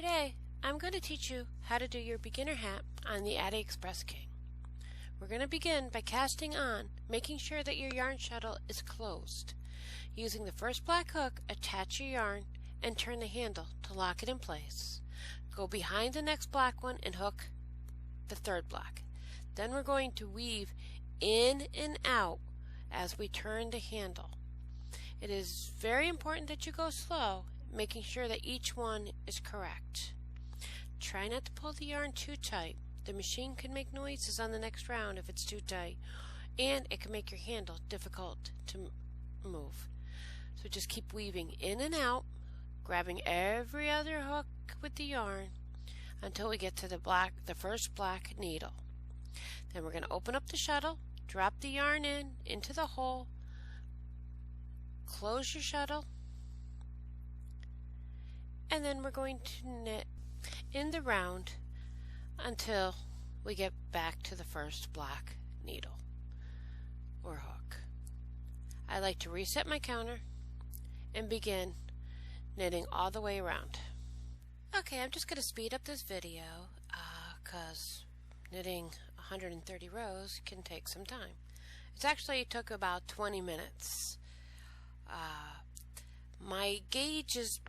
Today, I'm going to teach you how to do your beginner hat on the Addi Express King. We're going to begin by casting on, making sure that your yarn shuttle is closed. Using the first black hook, attach your yarn and turn the handle to lock it in place. Go behind the next black one and hook the third black. Then we're going to weave in and out as we turn the handle. It is very important that you go slow, making sure that each one is correct. Try not to pull the yarn too tight. The machine can make noises on the next round if it's too tight, and it can make your handle difficult to move. So just keep weaving in and out, grabbing every other hook with the yarn until we get to the first black needle. Then we're going to open up the shuttle, drop the yarn into the hole, close your shuttle, and then we're going to knit in the round until we get back to the first black needle or hook. I like to reset my counter and begin knitting all the way around. Okay, I'm just going to speed up this video because knitting 130 rows can take some time. It took about 20 minutes. My gauge is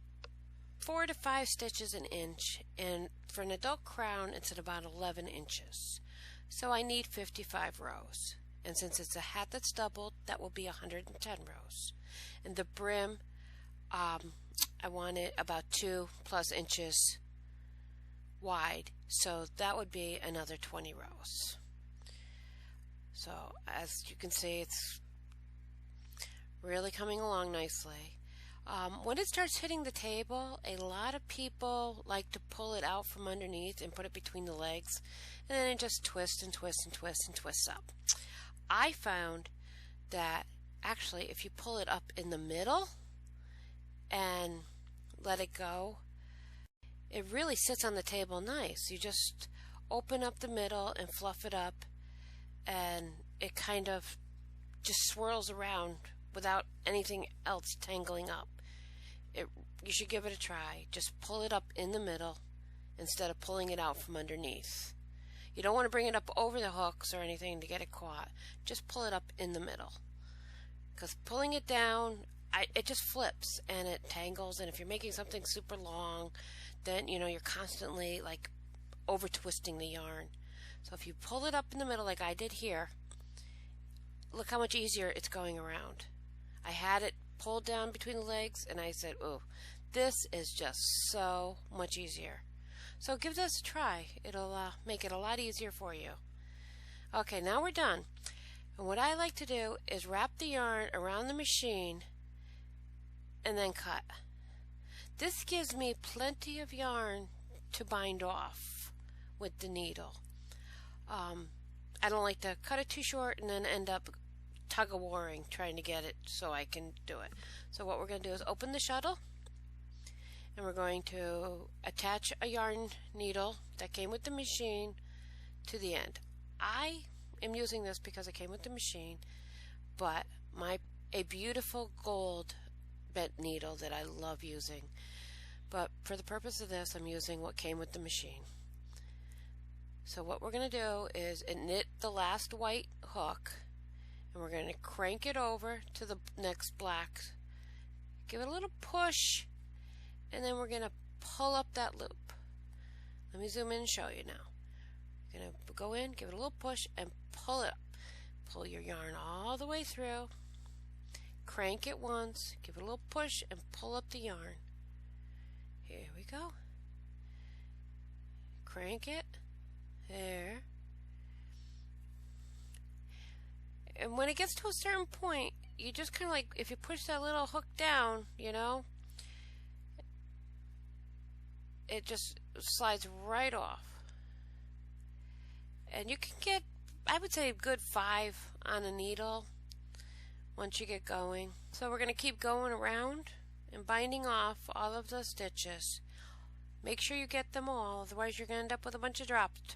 4 to 5 stitches an inch, and for an adult crown it's at about 11 inches. So I need 55 rows. And since it's a hat that's doubled, that will be 110 rows. And the brim, I want it about 2+ inches wide, so that would be another 20 rows. So as you can see, it's really coming along nicely. When it starts hitting the table, a lot of people like to pull it out from underneath and put it between the legs, and then it just twists and twists and twists and twists up. I found that actually if you pull it up in the middle and let it go, it really sits on the table nice. You just open up the middle and fluff it up, and it kind of just swirls around without anything else tangling up. You should give it a try. Just pull it up in the middle instead of pulling it out from underneath. You don't want to bring it up over the hooks or anything to get it caught. Just pull it up in the middle, because pulling it down, it just flips and it tangles, and if you're making something super long, then you're constantly like over twisting the yarn. So if you pull it up in the middle like I did here, look how much easier it's going around. I had it pulled down between the legs and I said, oh, this is just so much easier. So give this a try. It'll make it a lot easier for you. Okay, now we're done. And what I like to do is wrap the yarn around the machine and then cut. This gives me plenty of yarn to bind off with the needle. I don't like to cut it too short and then end up tug-of-warring trying to get it so I can do it. So what we're going to do is open the shuttle, and we're going to attach a yarn needle that came with the machine to the end. I am using this because it came with the machine, but a beautiful gold bent needle that I love using. But for the purpose of this, I'm using what came with the machine. So what we're going to do is knit the last white hook, and we're going to crank it over to the next black. Give it a little push, and then we're going to pull up that loop. Let me zoom in and show you now. You're going to go in, give it a little push, and pull it up. Pull your yarn all the way through. Crank it once, give it a little push, and pull up the yarn. Here we go. Crank it. There. And when it gets to a certain point, you just kind of like, if you push that little hook down, it just slides right off. And you can get, I would say, a good 5 on a needle once you get going. So we're going to keep going around and binding off all of the stitches. Make sure you get them all, otherwise you're going to end up with a bunch of dropped.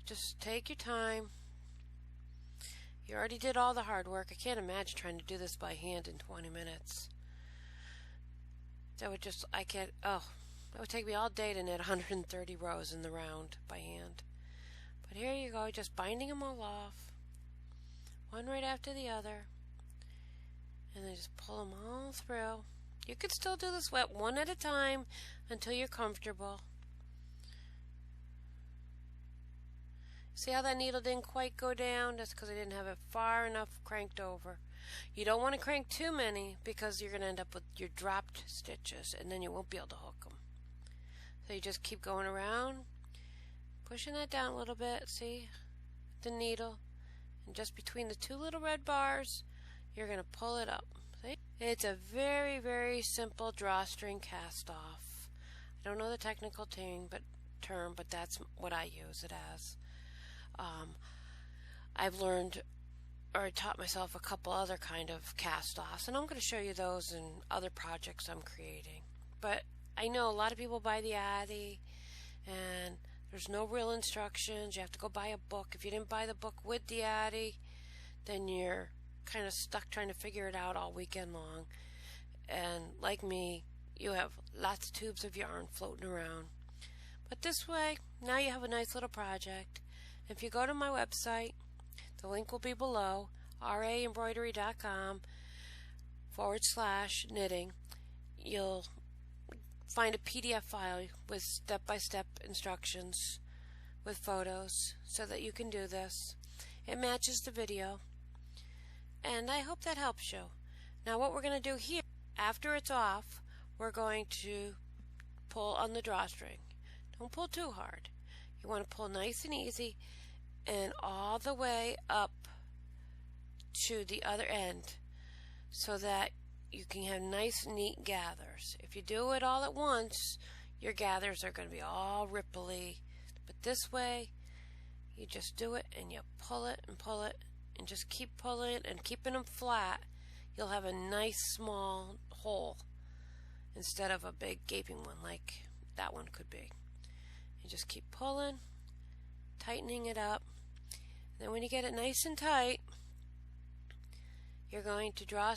Just take your time. You already did all the hard work. I can't imagine trying to do this by hand in 20 minutes. That would just, I can't, oh, It would take me all day to knit 130 rows in the round by hand. But here you go, just binding them all off, one right after the other, and then just pull them all through. You could still do this one at a time until you're comfortable. See how that needle didn't quite go down? That's because I didn't have it far enough cranked over. You don't want to crank too many because you're going to end up with your dropped stitches and then you won't be able to hook them. So you just keep going around, pushing that down a little bit, see, the needle, and just between the two little red bars, you're going to pull it up. See? It's a very, very simple drawstring cast off. I don't know the technical term, but that's what I use it as. I've learned or taught myself a couple other kind of cast-offs, and I'm going to show you those in other projects I'm creating. But I know a lot of people buy the Addi, and there's no real instructions. You have to go buy a book. If you didn't buy the book with the Addi, then you're kind of stuck trying to figure it out all weekend long. And like me, you have lots of tubes of yarn floating around. But this way, now you have a nice little project. If you go to my website, the link will be below, RaEmbroidery.com/knitting. You'll find a PDF file with step-by-step instructions with photos so that you can do this. It matches the video, and I hope that helps you. Now what we're going to do here, after it's off, we're going to pull on the drawstring. Don't pull too hard. You want to pull nice and easy and all the way up to the other end so that you can have nice neat gathers. If you do it all at once, your gathers are going to be all ripply. But this way, you just do it and you pull it and just keep pulling and keeping them flat. You'll have a nice small hole instead of a big gaping one like that one could be. You just keep pulling, tightening it up. Then when you get it nice and tight, you're going to draw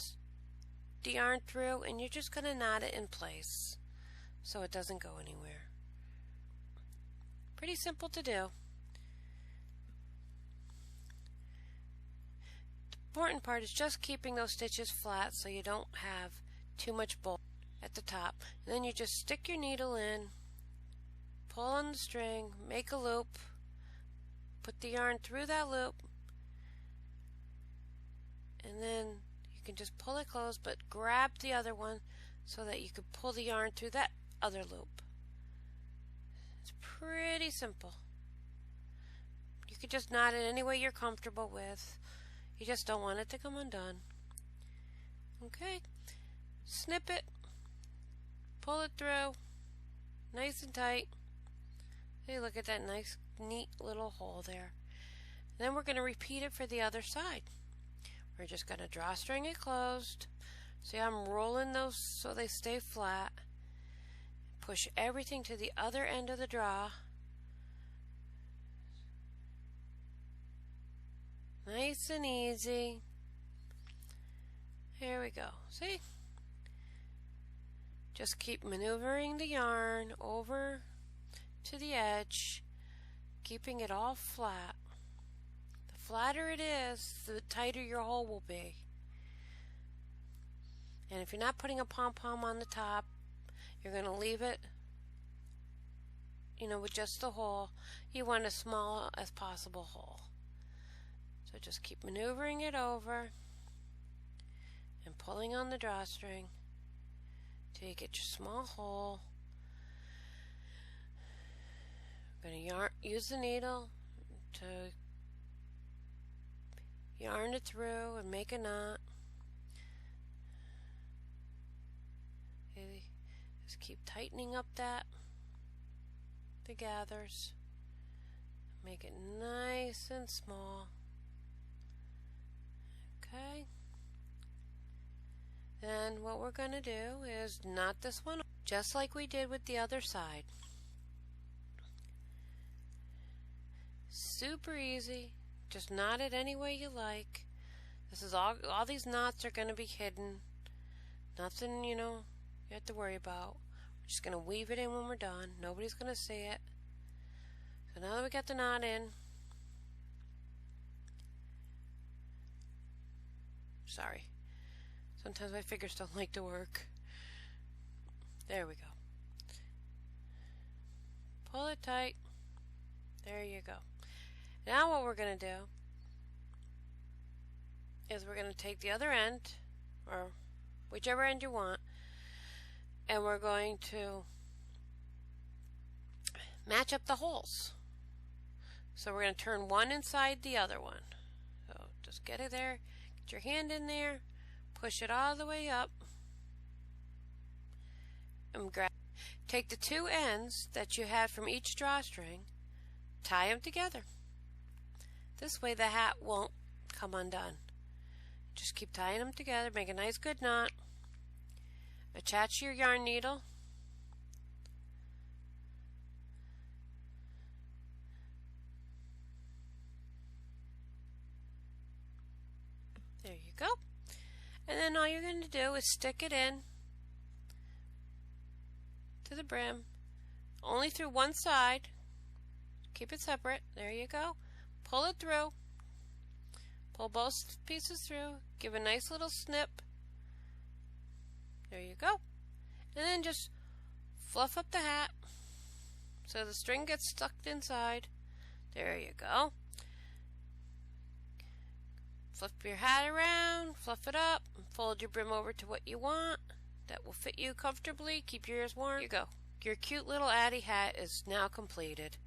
the yarn through and you're just going to knot it in place so it doesn't go anywhere. Pretty simple to do. The important part is just keeping those stitches flat so you don't have too much bulk at the top. And then you just stick your needle in, pull on the string, make a loop, put the yarn through that loop, and then you can just pull it closed, but grab the other one so that you can pull the yarn through that other loop. It's pretty simple. You could just knot it any way you're comfortable with. You just don't want it to come undone. Okay, snip it, pull it through, nice and tight. Hey, look at that nice, neat little hole there. And then we're going to repeat it for the other side. We're just going to drawstring it closed. See, I'm rolling those so they stay flat. Push everything to the other end of the draw. Nice and easy. Here we go. See? Just keep maneuvering the yarn over to the edge, keeping it all flat. The flatter it is, the tighter your hole will be. And if you're not putting a pom-pom on the top, you're going to leave it, with just the hole. You want as small as possible hole. So just keep maneuvering it over and pulling on the drawstring till you get your small hole. I'm going to use the needle to yarn it through and make a knot. Okay, just keep tightening up the gathers. Make it nice and small. Okay. Then what we're going to do is knot this one just like we did with the other side. Super easy. Just knot it any way you like. This is all these knots are going to be hidden. Nothing, you have to worry about. We're just going to weave it in when we're done. Nobody's going to see it. So now that we got the knot in, sorry, sometimes my fingers don't like to work. There we go. Pull it tight. There you go. Now what we're going to do is we're going to take the other end, or whichever end you want, and we're going to match up the holes. So we're going to turn one inside the other one. So just get it there, get your hand in there, push it all the way up, and take the two ends that you had from each drawstring, tie them together. This way the hat won't come undone. Just keep tying them together, make a nice good knot. Attach your yarn needle. There you go. And then all you're going to do is stick it in to the brim, only through one side. Keep it separate. There you go. Pull it through. Pull both pieces through. Give a nice little snip. There you go. And then just fluff up the hat so the string gets stuck inside. There you go. Flip your hat around, fluff it up, and fold your brim over to what you want. That will fit you comfortably, keep your ears warm. Here you go. Your cute little Addi hat is now completed.